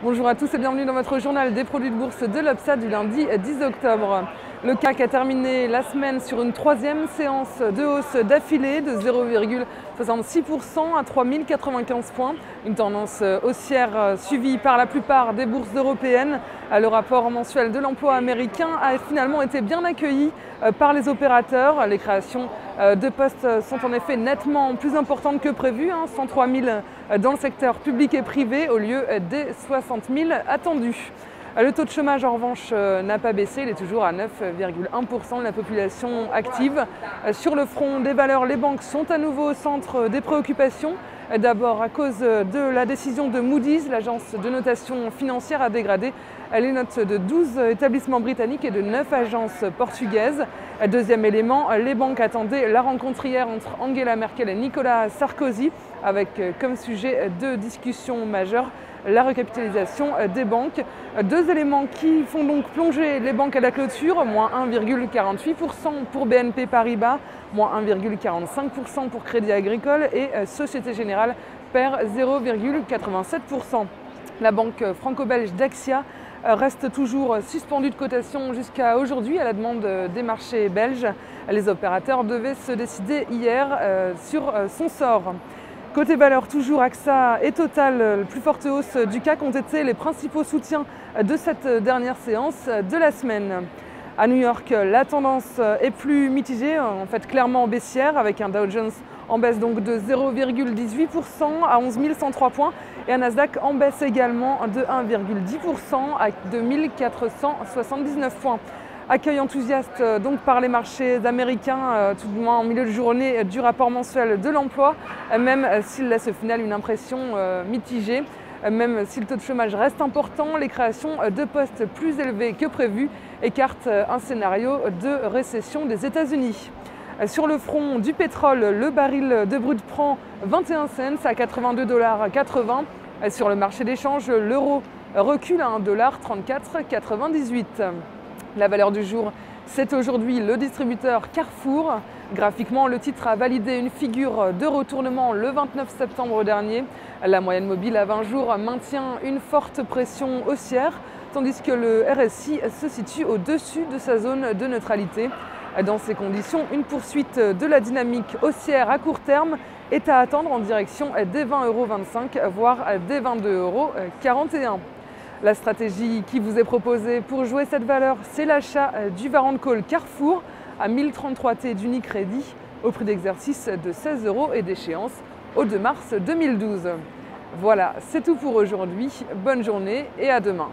Bonjour à tous et bienvenue dans votre journal des produits de bourse de l'Obsa du lundi 10 octobre. Le CAC a terminé la semaine sur une troisième séance de hausse d'affilée de 0,66% à 3095 points. Une tendance haussière suivie par la plupart des bourses européennes. Le rapport mensuel de l'emploi américain a finalement été bien accueilli par les opérateurs. Les créations de postes sont en effet nettement plus importantes que prévu, 103 000 dans le secteur public et privé au lieu des 60 000 attendus. Le taux de chômage en revanche n'a pas baissé, il est toujours à 9,1% de la population active. Sur le front des valeurs, les banques sont à nouveau au centre des préoccupations. D'abord à cause de la décision de Moody's, l'agence de notation financière a dégradé les notes de 12 établissements britanniques et de 9 agences portugaises. Deuxième élément, les banques attendaient la rencontre hier entre Angela Merkel et Nicolas Sarkozy avec comme sujet de discussion majeure la recapitalisation des banques. Deux éléments qui font donc plonger les banques à la clôture, moins 1,48% pour BNP Paribas, moins 1,45% pour Crédit Agricole et Société Générale perd 0,87%. La banque franco-belge Dexia reste toujours suspendue de cotation jusqu'à aujourd'hui à la demande des marchés belges. Les opérateurs devaient se décider hier sur son sort. Côté valeur, toujours AXA et Total, la plus forte hausse du CAC ont été les principaux soutiens de cette dernière séance de la semaine. À New York, la tendance est plus mitigée, en fait clairement baissière, avec un Dow Jones en baisse donc de 0,18% à 11 103 points et un Nasdaq en baisse également de 1,10% à 2 479 points. Accueil enthousiaste donc par les marchés américains, tout du moins en milieu de journée du rapport mensuel de l'emploi, même s'il laisse au final une impression mitigée. Même si le taux de chômage reste important, les créations de postes plus élevées que prévu écartent un scénario de récession des États-Unis. Sur le front du pétrole, le baril de brut prend 21 cents à 82,80 $. Sur le marché d'échange, l'euro recule à 1,3498 $. La valeur du jour, c'est aujourd'hui le distributeur Carrefour. Graphiquement, le titre a validé une figure de retournement le 29 septembre dernier. La moyenne mobile à 20 jours maintient une forte pression haussière, tandis que le RSI se situe au-dessus de sa zone de neutralité. Dans ces conditions, une poursuite de la dynamique haussière à court terme est à attendre en direction des 20,25 €, voire des 22,41 €. La stratégie qui vous est proposée pour jouer cette valeur, c'est l'achat du Warrant Call Carrefour à 1033 T d'Unicredit au prix d'exercice de 16 € et d'échéance au 2 mars 2012. Voilà, c'est tout pour aujourd'hui. Bonne journée et à demain.